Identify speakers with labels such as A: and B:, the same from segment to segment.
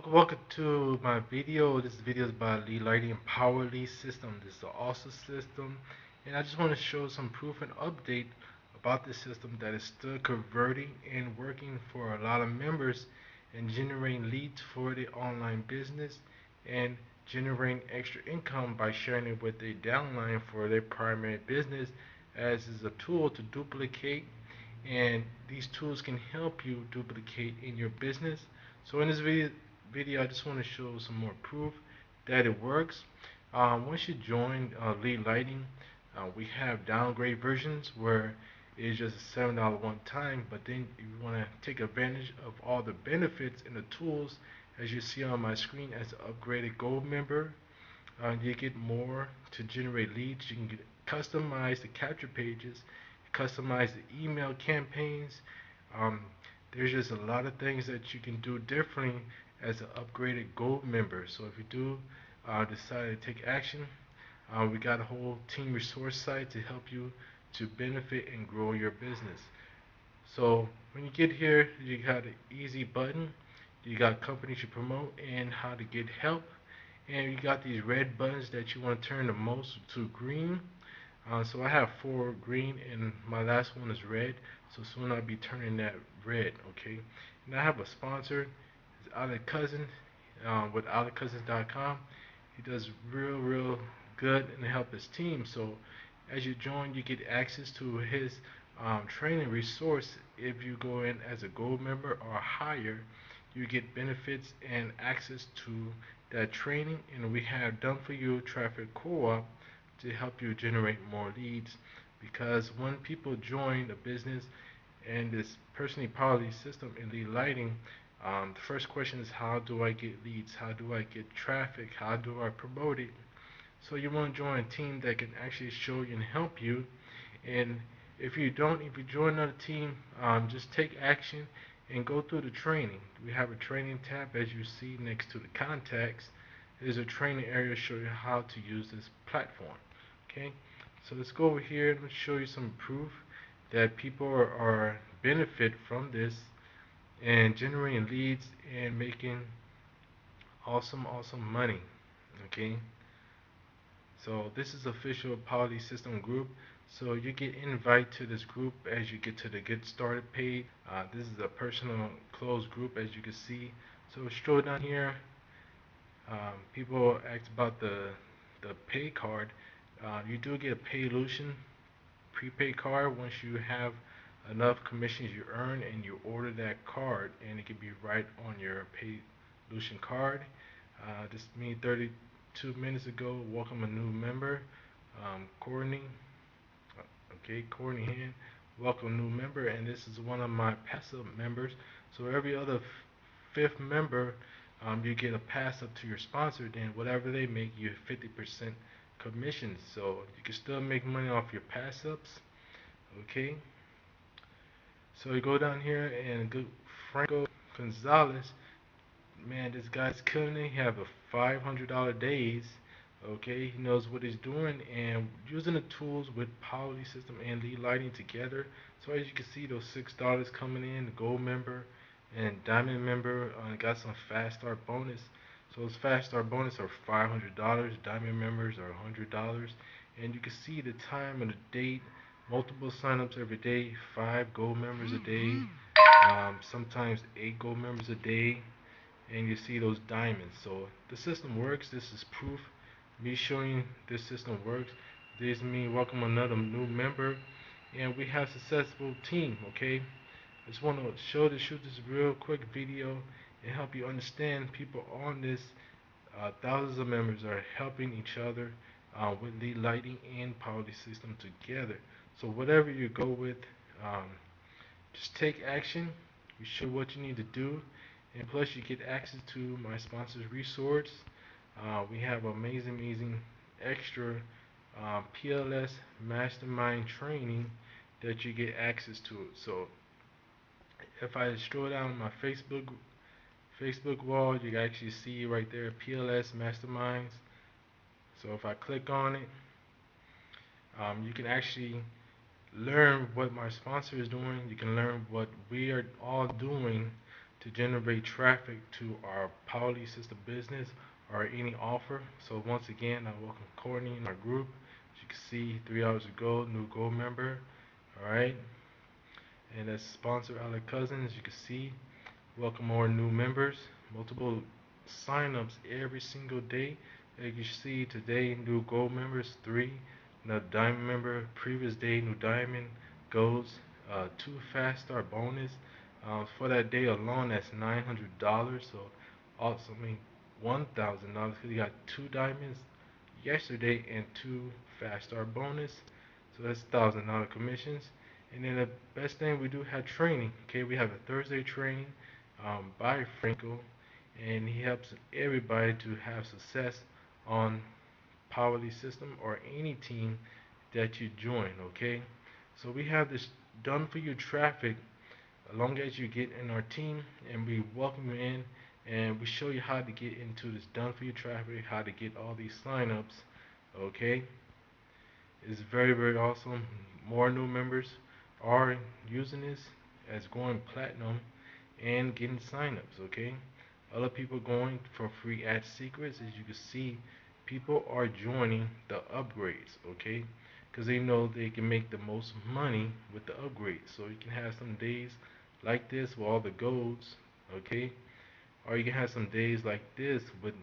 A: Welcome to my video. This video is about lead lighting and power lead system. This is the awesome system, and I just want to show some proof and update about this system that is still converting and working for a lot of members and generating leads for the online business and generating extra income by sharing it with a downline for their primary business as is a tool to duplicate, and these tools can help you duplicate in your business. So in this video, I just want to show some more proof that it works. Once you join Lead Lighting, we have downgrade versions where it's just a $7 one time, but then if you want to take advantage of all the benefits and the tools as you see on my screen as an upgraded gold member, you get more to generate leads. You can customize the capture pages, customize the email campaigns. Um, there's just a lot of things that you can do differently as an upgraded gold member. So if you do decide to take action, we got a whole team resource site to help you to benefit and grow your business. So when you get here, you got an easy button. You got companies to promote and how to get help. And you got these red buttons that you want to turn the most to green. So I have 4 green and my last one is red. So soon I'll be turning that red, okay? And I have a sponsor, it's Alec Cousin, with AlecCousins.com. He does real good and help his team. So as you join, you get access to his training resource. If you go in as a gold member or higher, you get benefits and access to that training. And we have done for you traffic co-op to help you generate more leads, because when people join a business and this personally powered system in lead lighting, the first question is, how do I get leads? How do I get traffic? How do I promote it? So you want to join a team that can actually show you and help you. And if you join another team, just take action and go through the training. We have a training tab as you see next to the contacts. There's a training area to show you how to use this platform. Okay, so let's go over here and show you some proof that people are benefit from this and generating leads and making awesome money. Okay, so this is official Poly System group. So you get invite to this group as you get to the get started page. This is a personal closed group as you can see. So scroll down here. People ask about the pay card. You do get a Paylution prepaid card once you have enough commissions you earn and you order that card, and it can be right on your Paylution card. This me 32 minutes ago. Welcome a new member, Courtney. Okay, Courtney Hand. Welcome new member, and this is one of my passive members. So every other fifth member, you get a pass up to your sponsor. Then whatever they make, you 50% commissions. So you can still make money off your pass ups. Okay. So you go down here and go Franco Gonzalez. Man, this guy's killing it. He have a $500 days. Okay, he knows what he's doing and using the tools with Poly System and lead lighting together. So as you can see, those $6 coming in, the gold member and diamond member got some fast start bonus. So those fast start bonus are $500. Diamond members are $100, and you can see the time and the date. Multiple signups every day. 5 gold members a day. Sometimes 8 gold members a day, and you see those diamonds. So the system works. This is proof. Me showing this system works. This is me welcome another new member, and we have successful team. Okay, I just want to shoot this real quick video and help you understand people on this. Thousands of members are helping each other with lead lighting and power system together. So whatever you go with, um, just take action. We show what you need to do, and plus you get access to my sponsors resource. We have amazing extra PLS mastermind training that you get access to. So if I scroll down my Facebook wall, you can actually see right there PLS masterminds. So if I click on it, you can actually learn what my sponsor is doing. You can learn what we are all doing to generate traffic to our Powerly System business or any offer. So once again, I welcome Courtney in our group. As you can see, 3 hours ago, new gold member. Alright. And as sponsor Alec Cousins, you can see, welcome more new members, multiple signups every single day. As you see today, new gold members 3, now diamond member. Previous day, new diamond, golds, 2 fast start bonus. For that day alone, that's $900. So also, $1,000 because you got 2 diamonds yesterday and 2 fast start bonus. So that's $1,000 commissions. And then the best thing, we do have training. Okay, we have a Thursday training by Franco, and he helps everybody to have success on Powerly System or any team that you join. Okay, so we have this done for you traffic as long as you get in our team, and we welcome you in, and we show you how to get into this done for you traffic, how to get all these signups. Okay, it's very, very awesome. More new members are using this as going platinum and getting signups. Okay, other people going for free ad secrets. As you can see, people are joining the upgrades. Okay, because they know they can make the most money with the upgrades. So you can have some days like this with all the golds. Okay, or you can have some days like this with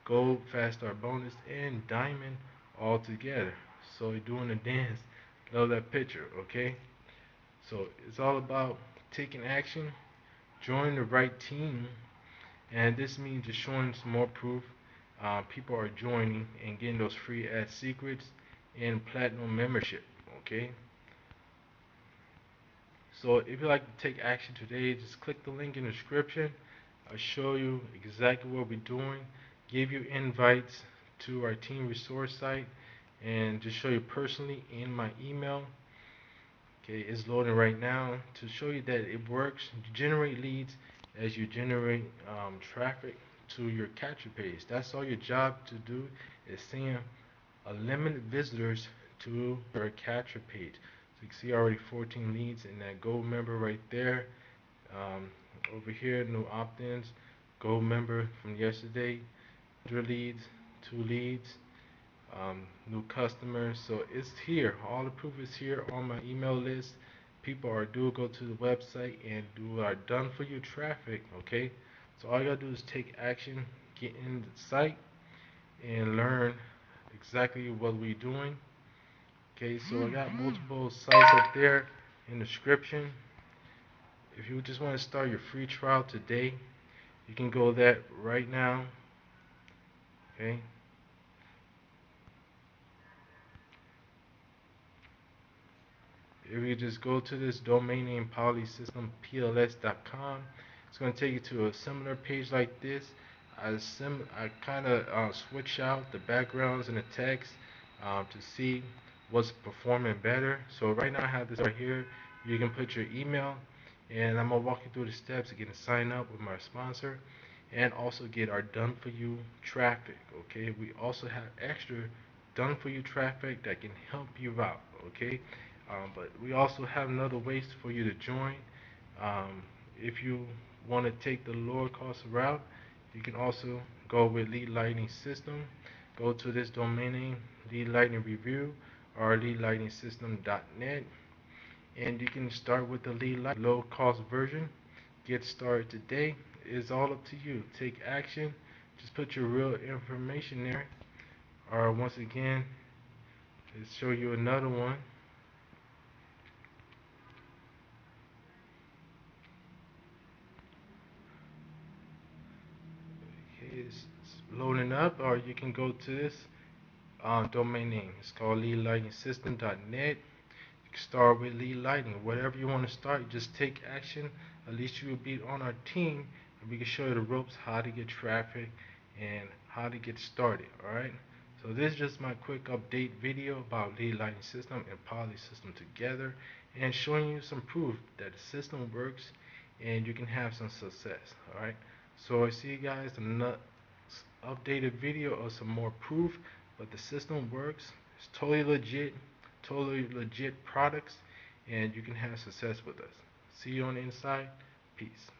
A: gold, fast start bonus, and diamond all together. So you're doing a dance. Love that picture. Okay, so it's all about taking action, join the right team, and this means just showing some more proof. People are joining and getting those free ad secrets and platinum membership. Okay, so if you'd like to take action today, just click the link in the description. I'll show you exactly what we're doing, give you invites to our team resource site, and just show you personally in my email. Okay, it's loading right now to show you that it works. You generate leads as you generate traffic to your capture page. That's all your job to do, is seeing limited visitors to your capture page. So you can see already 14 leads in that gold member right there. Over here, new opt-ins, gold member from yesterday, 100 leads, 2 leads, new customers. So it's here. All the proof is here on my email list. People are due go to the website and do our done for you traffic. Okay, so all you gotta do is take action, get in the site, and learn exactly what we're doing. Okay, so I got multiple sites up there in the description. If you just want to start your free trial today, you can go that right now. Okay, if you just go to this domain name polysystempls.com, it's going to take you to a similar page like this. I kind of switch out the backgrounds and the text to see what's performing better. So right now I have this right here. You can put your email, and I'm going to walk you through the steps to get signed up with my sponsor and also get our done for you traffic. Okay, we also have extra done for you traffic that can help you out. Okay, but we also have another ways for you to join. If you want to take the lower cost route, you can also go with Lead Lightning System. Go to this domain name, Lead Lightning Review, or leadlightningsystem.net, and you can start with the Lead Lightning low cost version. Get started today. It's all up to you. Take action. Just put your real information there. Or once again, let's show you another one. Okay, it's loading up, or you can go to this domain name. It's called leadlightningsystem.net. You can start with Lead Lightning. Whatever you want to start, just take action. At least you will be on our team, and we can show you the ropes, how to get traffic and how to get started. Alright, so this is just my quick update video about Lead Lightning System and Poly System together, and showing you some proof that the system works and you can have some success. Alright, so I see you guys in the updated video of some more proof, but the system works. It's totally legit products, and you can have success with us. See you on the inside. Peace.